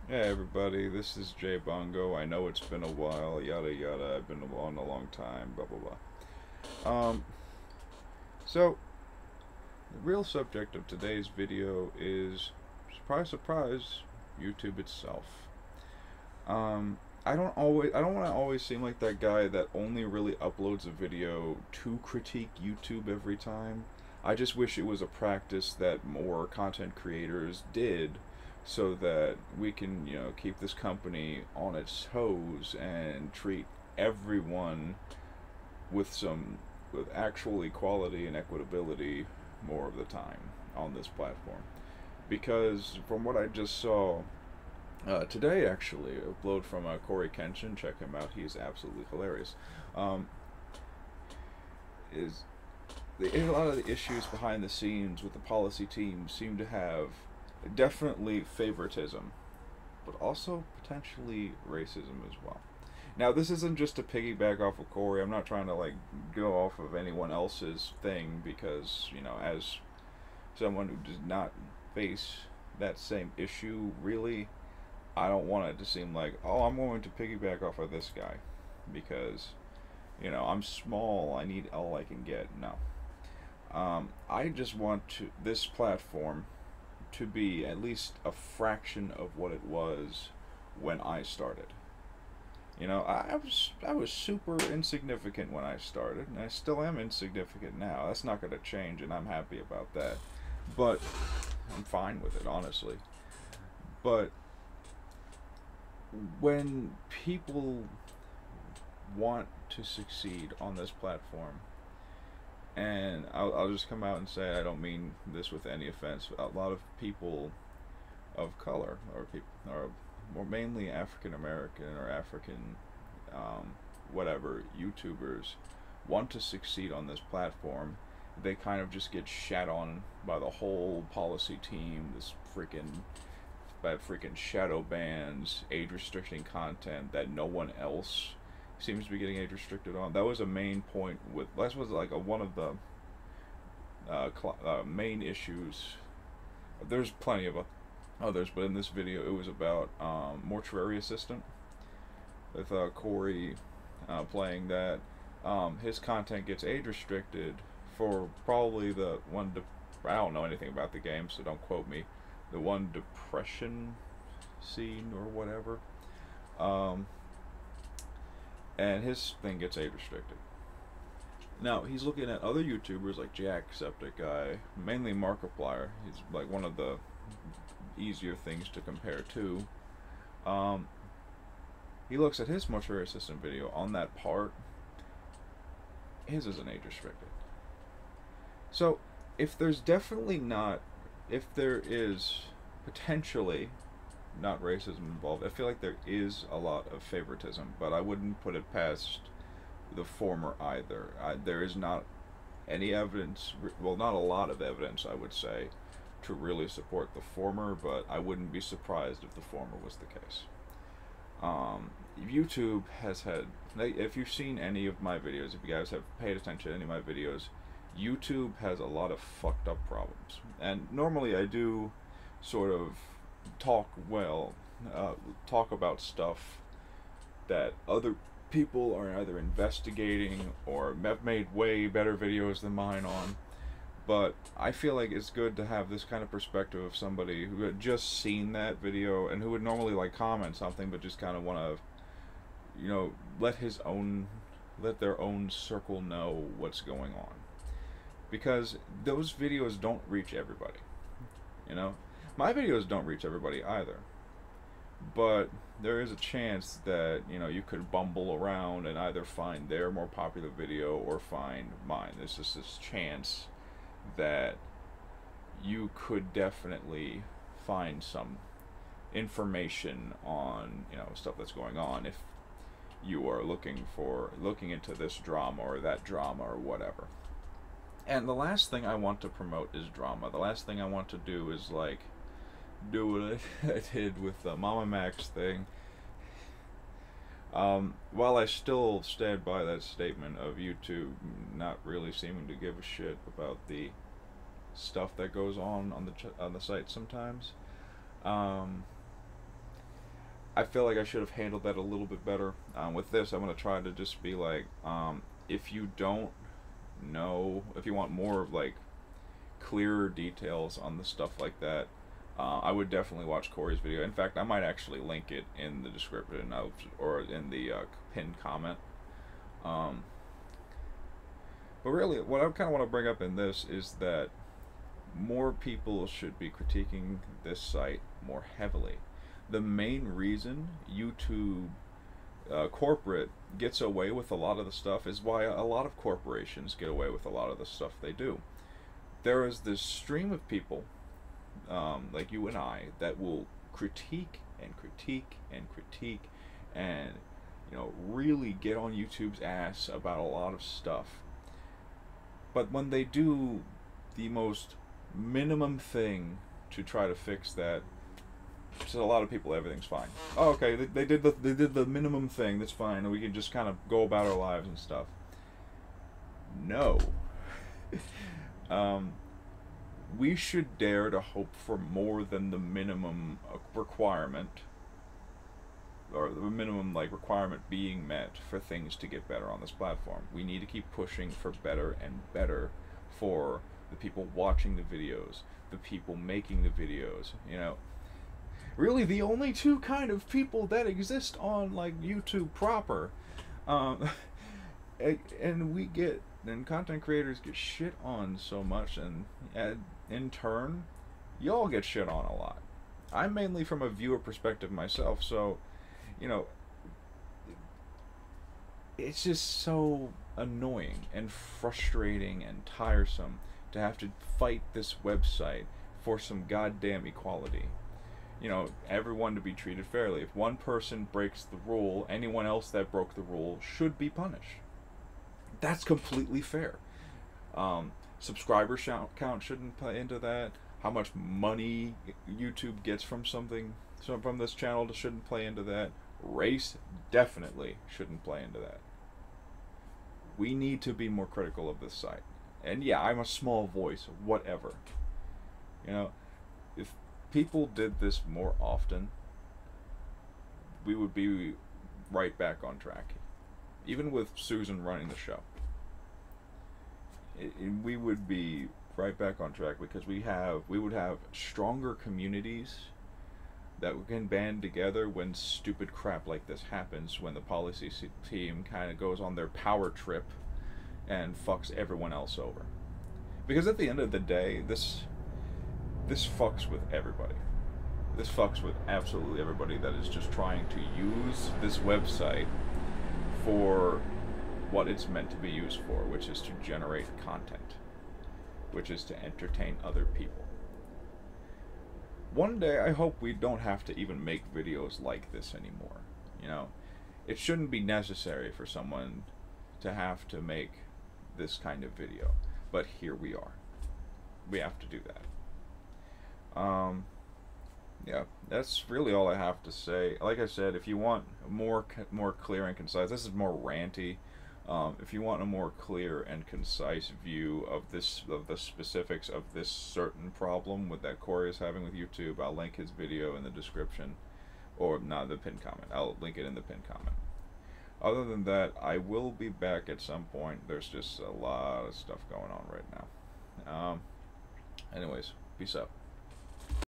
Hey everybody, this is Jay Bongo. I know it's been a while, yada yada. I've been on a long time, blah blah blah. So the real subject of today's video is, surprise surprise, YouTube itself. I don't want to always seem like that guy that only really uploads a video to critique YouTube every time. I just wish it was a practice that more content creators did so that we can, keep this company on its toes and treat everyone with with actual equality and equitability more of the time on this platform. Because from what I just saw, today, actually, upload from Corey Kenshin. Check him out; he's absolutely hilarious. Um, is a lot of the issues behind the scenes with the policy team seem to have definitely favoritism, but also potentially racism as well. Now, this isn't just to piggyback off of Corey. I'm not trying to like go off of anyone else's thing because as someone who does not face that same issue, really, I don't want it to seem like, oh, I'm going to piggyback off of this guy because, I'm small. I need all I can get. No. I just want this platform to be at least a fraction of what it was when I started. I was super insignificant when I started, and I still am insignificant now. That's not going to change, and I'm happy about that. But I'm fine with it, honestly. But when people want to succeed on this platform, and I'll just come out and say I don't mean this with any offense. A lot of people of color, or more mainly African American or African, um, whatever YouTubers, want to succeed on this platform. They kind of just get shat on by the whole policy team. This freaking by freaking shadow bans, age restricting content that no one else seems to be getting age restricted on. That was a main point with. That was like one of the main issues. There's plenty of others, but in this video it was about mortuary assistant with Corey playing that. His content gets age restricted for probably the one. I don't know anything about the game, so don't quote me. The one depression scene or whatever. Um, and his thing gets age restricted. Now he's looking at other YouTubers like Jacksepticeye, mainly Markiplier. He's like one of the easier things to compare to. Um, he looks at his mortuary assistant video on that part. His isn't age restricted. So if there's definitely not, if there is potentially not racism involved, I feel like there is a lot of favoritism, but I wouldn't put it past the former either. There is not any evidence, well, not a lot of evidence, I would say, to really support the former, but I wouldn't be surprised if the former was the case. YouTube has had, if you've seen any of my videos, if you guys have paid attention to any of my videos, YouTube has a lot of fucked up problems. And normally I do sort of talk, well, talk about stuff that other people are either investigating or have made way better videos than mine on. But I feel like it's good to have this kind of perspective of somebody who had just seen that video and who would normally like comment something but just kind of want to, let let their own circle know what's going on. Because those videos don't reach everybody. You know? My videos don't reach everybody either. But there is a chance that, you could bumble around and either find their more popular video or find mine. There's just this chance that you could definitely find some information on stuff that's going on if you are looking into this drama or that drama or whatever. And the last thing I want to promote is drama. The last thing I want to do is like do what I did with the Mama Max thing. While I still stand by that statement of YouTube not really seeming to give a shit about the stuff that goes on the site sometimes, um, I feel like I should have handled that a little bit better. With this, I'm gonna try to just be like, if you don't know, if you want more of like clearer details on the stuff like that, I would definitely watch Corey's video. In fact, I might actually link it in the description or in the pinned comment. Um, but really, what I kind of want to bring up in this is that more people should be critiquing this site more heavily. The main reason YouTube corporate gets away with a lot of the stuff is why a lot of corporations get away with a lot of the stuff they do. There is this stream of people, like you and I, that will critique and critique and critique and, you know, really get on YouTube's ass about a lot of stuff. But when they do the most minimum thing to try to fix that, to a lot of people everything's fine. Oh, okay, they did the minimum thing, that's fine, and we can just kind of go about our lives and stuff. No. We should dare to hope for more than the minimum requirement, or the minimum like requirement being met for things to get better on this platform. We need to keep pushing for better and better for the people watching the videos, the people making the videos, you know. Really, the only two kind of people that exist on like YouTube proper, and content creators get shit on so much, and in turn, y'all get shit on a lot. I'm mainly from a viewer perspective myself, so, you know, it's just so annoying and frustrating and tiresome to have to fight this website for some goddamn equality. You know, everyone to be treated fairly. If one person breaks the rule, anyone else that broke the rule should be punished. That's completely fair. Subscriber count shouldn't play into that. How much money YouTube gets from from this channel shouldn't play into that. Race definitely shouldn't play into that. We need to be more critical of this site. And yeah, I'm a small voice, whatever. You know, if people did this more often, we would be right back on track. Even with Susan running the show, we would be right back on track, because we would have stronger communities that can band together when stupid crap like this happens, when the policy team kind of goes on their power trip and fucks everyone else over. Because at the end of the day, this fucks with everybody. This fucks with absolutely everybody that is just trying to use this website for what it's meant to be used for, which is to generate content, which is to entertain other people. One day, I hope we don't have to even make videos like this anymore. You know, it shouldn't be necessary for someone to have to make this kind of video, but here we are. We have to do that. Yeah, that's really all I have to say. Like I said, if you want more clear and concise, this is more ranty. If you want a more clear and concise view of the specifics of this certain problem that Corey is having with YouTube, I'll link his video in the description, or not the pinned comment. I'll link it in the pinned comment. Other than that, I will be back at some point. There's just a lot of stuff going on right now. Anyways, peace out.